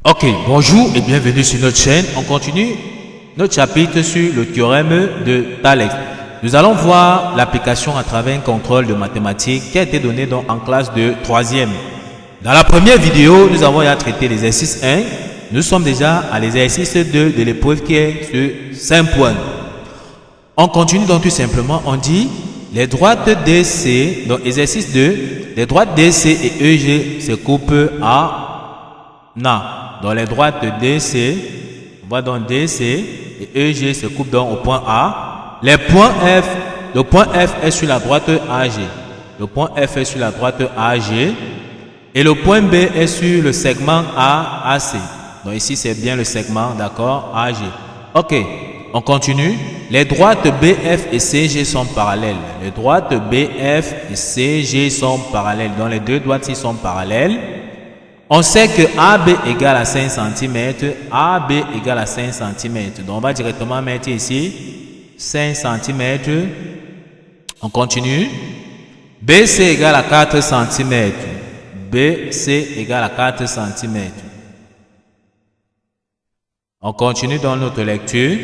Ok, bonjour et bienvenue sur notre chaîne. On continue notre chapitre sur le théorème de Thales. Nous allons voir l'application à travers un contrôle de mathématiques qui a été donné en classe de 3e. Dans la première vidéo, nous avons déjà traité l'exercice 1. Nous sommes déjà à l'exercice 2 de l'épreuve qui est sur 5 points. On continue donc tout simplement, on dit les droites DC, donc exercice 2, les droites DC et EG se coupent à Na. Dans les droites DC, on va dans DC et EG se coupe donc au point A. Les points F, le point F est sur la droite AG. Le point F est sur la droite AG. Et le point B est sur le segment AAC. Donc ici c'est bien le segment, d'accord, AG. Ok, on continue. Les droites BF et CG sont parallèles. Les droites BF et CG sont parallèles. Donc les deux droites ici sont parallèles. On sait que AB égale à 5 cm, AB égale à 5 cm. Donc on va directement mettre ici 5 cm. On continue. BC égale à 4 cm. BC égale à 4 cm. On continue dans notre lecture.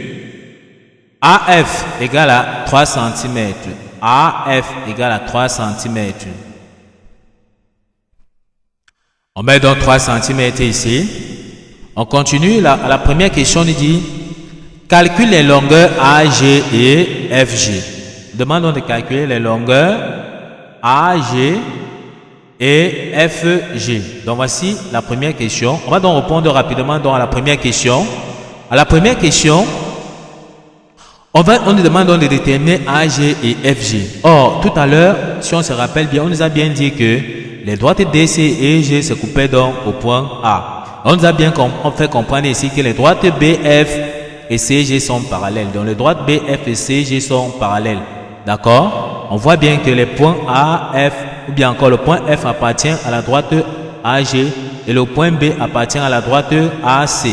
AF égale à 3 cm. AF égale à 3 cm. On met donc 3 cm ici. On continue. La première question nous dit calcule les longueurs AG et FG. Demandons de calculer les longueurs AG et FG. Donc voici la première question. On va donc répondre rapidement à la première question. À la première question, on nous demande donc de déterminer AG et FG. Or, tout à l'heure, si on se rappelle bien, on nous a bien dit que les droites DC et EG se coupaient donc au point A. On nous a bien fait comprendre ici que les droites BF et CG sont parallèles. Donc les droites BF et CG sont parallèles. D'accord? On voit bien que les points A, F ou bien encore le point F appartient à la droite AG et le point B appartient à la droite AC.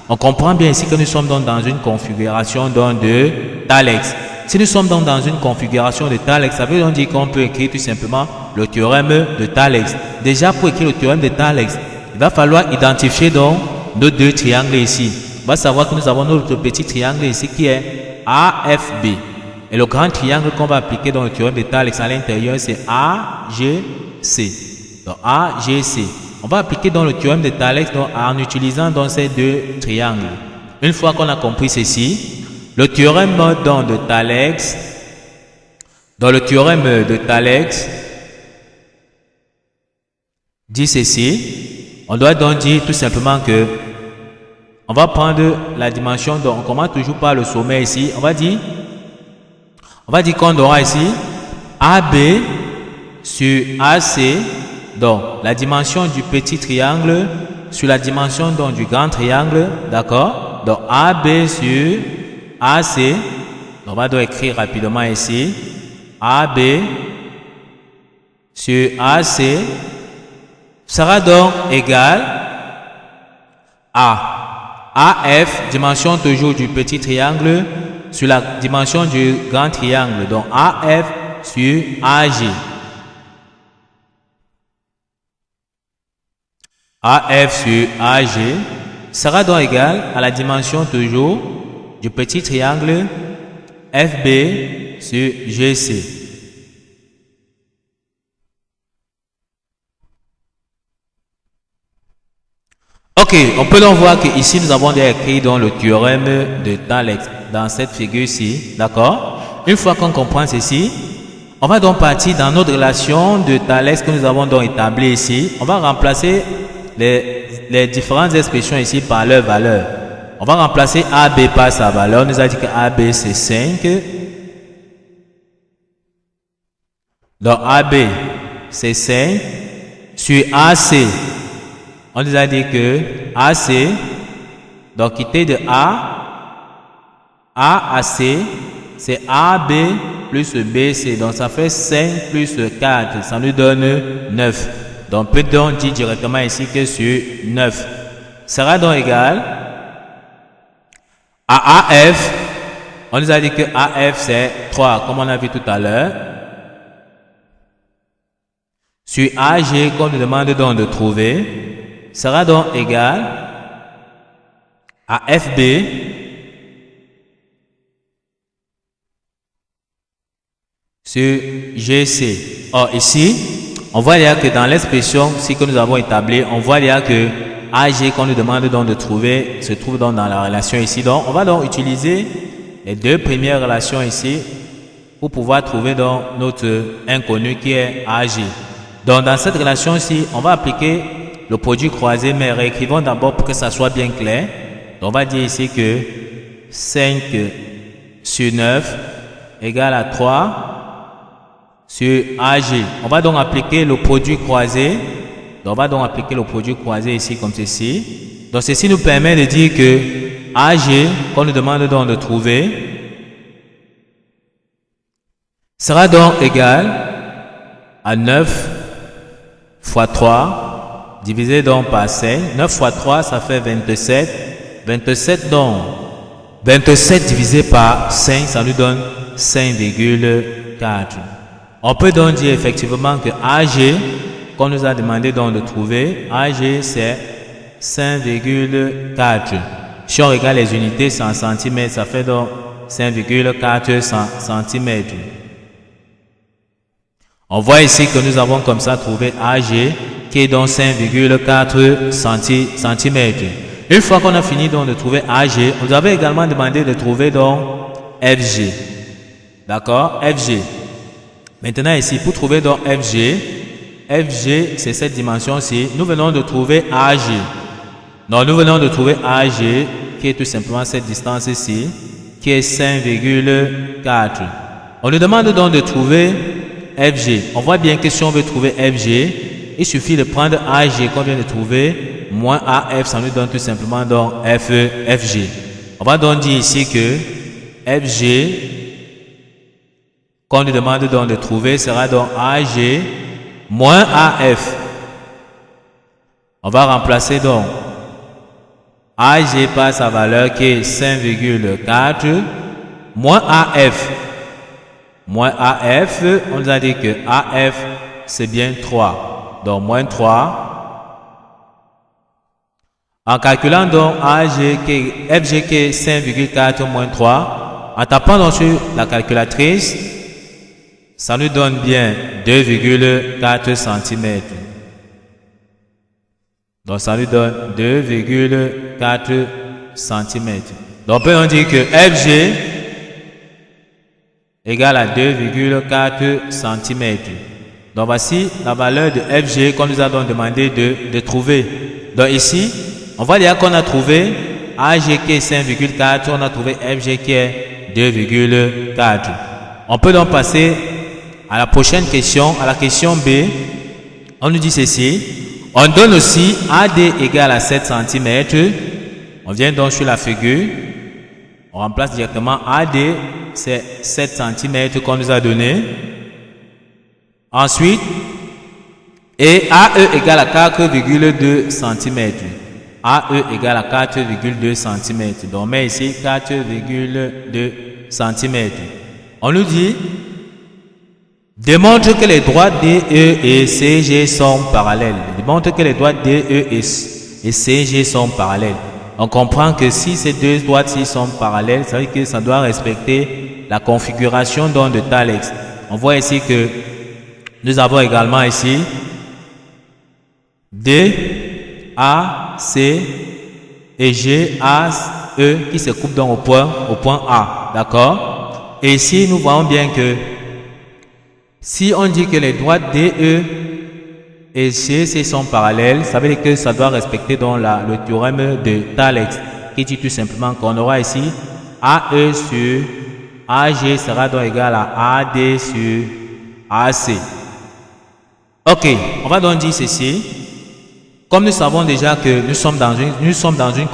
On comprend bien ici que nous sommes donc dans une configuration donc de Thales. Si nous sommes donc dans une configuration de Thales, ça veut donc dire qu'on peut écrire tout simplement le théorème de Thales. Déjà, pour écrire le théorème de Thales, il va falloir identifier donc nos deux triangles ici. On va savoir que nous avons notre petit triangle ici qui est AFB. Et le grand triangle qu'on va appliquer dans le théorème de Thales à l'intérieur, c'est AGC. Donc AGC. On va appliquer dans le théorème de Thales en utilisant donc ces deux triangles. Une fois qu'on a compris ceci, le théorème de Thales, dans le théorème de Thales, dit ceci. On doit donc dire tout simplement que on va prendre la dimension, donc on commence toujours par le sommet ici. On va dire qu'on aura ici AB sur AC, donc la dimension du petit triangle sur la dimension donc du grand triangle, d'accord? Donc AB sur AC, on va donc écrire rapidement ici AB sur AC sera donc égal à AF, dimension toujours du petit triangle sur la dimension du grand triangle, donc AF sur AG. AF sur AG sera donc égal à la dimension toujours du petit triangle FB sur GC. Ok, on peut donc voir que ici nous avons déjà écrit dans le théorème de Thales dans cette figure-ci, d'accord? Une fois qu'on comprend ceci, on va donc partir dans notre relation de Thales que nous avons donc établie ici. On va remplacer les différentes expressions ici par leur valeur. On va remplacer AB par sa valeur. On nous a dit que AB c'est 5. Donc AB c'est 5 sur AC. On nous a dit que AC, donc quitter de A à C, c'est AB plus BC. Donc ça fait 5 plus 4, ça nous donne 9. Donc on peut donc dire directement ici que sur 9 sera donc égal à AF. On nous a dit que AF c'est 3, comme on a vu tout à l'heure. Sur AG qu'on nous demande donc de trouver, sera donc égal à FB sur GC. Or ici, on voit là que dans l'expression que nous avons établie, on voit là que AG qu'on nous demande donc de trouver se trouve donc dans la relation ici. Donc on va donc utiliser les deux premières relations ici pour pouvoir trouver donc notre inconnu qui est AG. Donc dans cette relation ici, on va appliquer le produit croisé, mais réécrivons d'abord pour que ça soit bien clair. Donc on va dire ici que 5 sur 9 égale à 3 sur AG. On va donc appliquer le produit croisé. Donc on va donc appliquer le produit croisé ici comme ceci. Donc ceci nous permet de dire que AG, qu'on nous demande donc de trouver, sera donc égal à 9 fois 3 divisé donc par 5. 9 fois 3 ça fait 27. 27 donc 27 divisé par 5 ça nous donne 5,4. On peut donc dire effectivement que AG qu'on nous a demandé donc de trouver, AG c'est 5,4. Si on regarde les unités en centimètres, ça fait donc 5,4 cm. On voit ici que nous avons comme ça trouvé AG qui est donc 5,4 cm. Une fois qu'on a fini donc de trouver AG, on nous avait également demandé de trouver donc FG. D'accord? FG. Maintenant ici, pour trouver donc FG c'est cette dimension-ci. Nous venons de trouver AG. Donc nous venons de trouver AG qui est tout simplement cette distance ici, qui est 5,4. On nous demande donc de trouver FG. On voit bien que si on veut trouver FG, il suffit de prendre AG qu'on vient de trouver, moins AF, ça nous donne tout simplement donc FG. On va donc dire ici que FG qu'on nous demande donc de trouver sera donc AG moins AF. On va remplacer donc AG par sa valeur qui est 5,4 moins AF. Moins AF, on nous a dit que AF c'est bien 3. Donc moins 3. En calculant donc AG qui est, FG qui est 5,4 moins 3, en tapant donc sur la calculatrice, ça nous donne bien 2,4 cm. Donc ça nous donne 2,4 cm. Donc on peut dire que FG égale à 2,4 cm. Donc voici la valeur de FG qu'on nous a donc demandé de trouver. Donc ici, on voit dire qu'on a trouvé AG qui est 5,4, on a trouvé FG qui est 2,4. On peut donc passer à la prochaine question, à la question B. On nous dit ceci. On donne aussi AD égale à 7 cm. On vient donc sur la figure. On remplace directement AD, c'est 7 cm qu'on nous a donné. Ensuite, et AE égale à 4,2 cm. AE égale à 4,2 cm. Donc on met ici 4,2 cm. On nous dit démontre que les droites DE et CG sont parallèles. Démontre que les droites DE et CG sont parallèles. On comprend que si ces deux droites-ci sont parallèles, ça veut dire que ça doit respecter la configuration donc de Thales. On voit ici que nous avons également ici D, A, C et G, A, E qui se coupent donc au point A. D'accord? Et ici, nous voyons bien que si on dit que les droites DE et CC sont parallèles, ça veut dire que ça doit respecter donc le théorème de Thales qui dit tout simplement qu'on aura ici AE sur AG sera donc égal à AD sur AC. Ok, on va donc dire ceci. Comme nous savons déjà que nous sommes dans une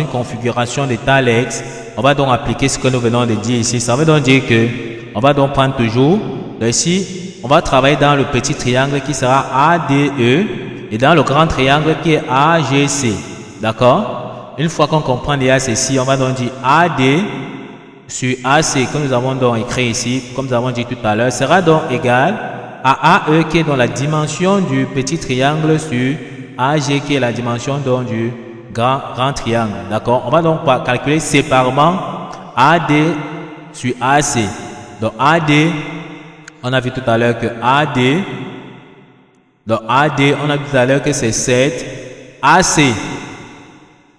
configuration de Thales, on va donc appliquer ce que nous venons de dire ici. Ça veut donc dire que on va donc prendre toujours ici, on va travailler dans le petit triangle qui sera ADE et dans le grand triangle qui est AGC. D'accord? Une fois qu'on comprend déjà ceci, on va donc dire AD sur AC que nous avons donc écrit ici, comme nous avons dit tout à l'heure, sera donc égal à AE qui est dans la dimension du petit triangle sur AG qui est la dimension donc grand triangle. D'accord? On va donc calculer séparément AD sur AC. Donc AD, on a vu tout à l'heure que AD, donc AD, on a vu tout à l'heure que c'est 7. AC,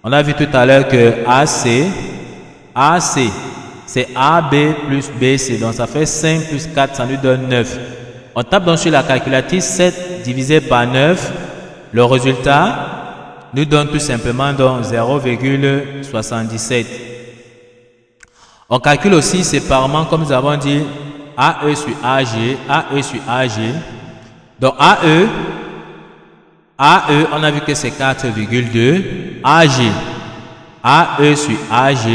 on a vu tout à l'heure que AC, c'est AB plus BC. Donc ça fait 5 plus 4, ça nous donne 9. On tape donc sur la calculatrice 7 divisé par 9. Le résultat nous donne tout simplement donc 0,77. On calcule aussi séparément, comme nous avons dit, AE sur AG, AE sur AG. Donc AE, on a vu que c'est 4,2. AG sur AG,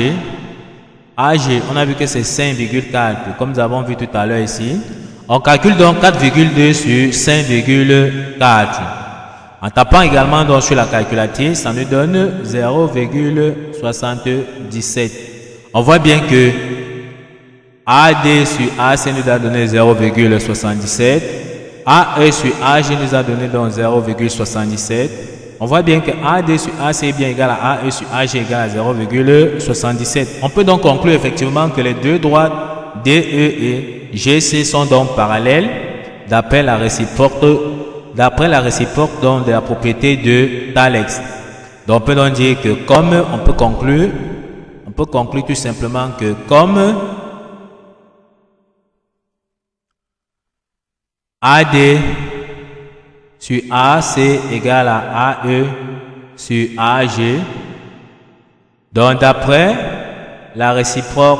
on a vu que c'est 5,4, comme nous avons vu tout à l'heure ici. On calcule donc 4,2 sur 5,4. En tapant également donc sur la calculatrice, ça nous donne 0,77. On voit bien que AD sur AC nous a donné 0,77. AE sur AG nous a donné donc 0,77. On voit bien que AD sur AC est bien égal à AE sur AG égal à 0,77. On peut donc conclure effectivement que les deux droites DE et GC sont donc parallèles d'après la réciproque donc de la propriété de Thales. Donc on peut donc dire que comme on peut conclure tout simplement que comme AD sur AC égale à AE sur AG, donc d'après la réciproque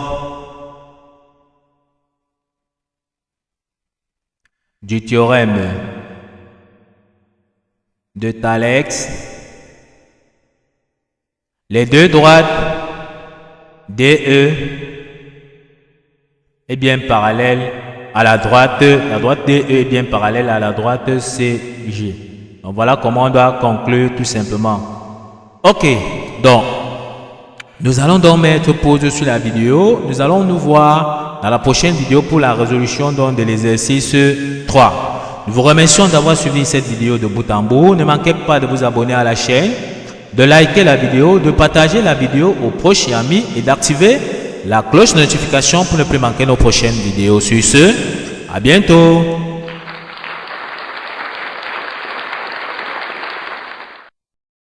du théorème de Thales, les deux droites DE est bien parallèle à la droite DE est bien parallèle à la droite CG. Donc voilà comment on doit conclure tout simplement. Ok, donc nous allons donc mettre pause sur la vidéo. Nous allons nous voir dans la prochaine vidéo pour la résolution donc de l'exercice 3. Nous vous remercions d'avoir suivi cette vidéo de bout en bout. Ne manquez pas de vous abonner à la chaîne, de liker la vidéo, de partager la vidéo aux proches et amis et d'activer la cloche de notification pour ne plus manquer nos prochaines vidéos. Sur ce, à bientôt.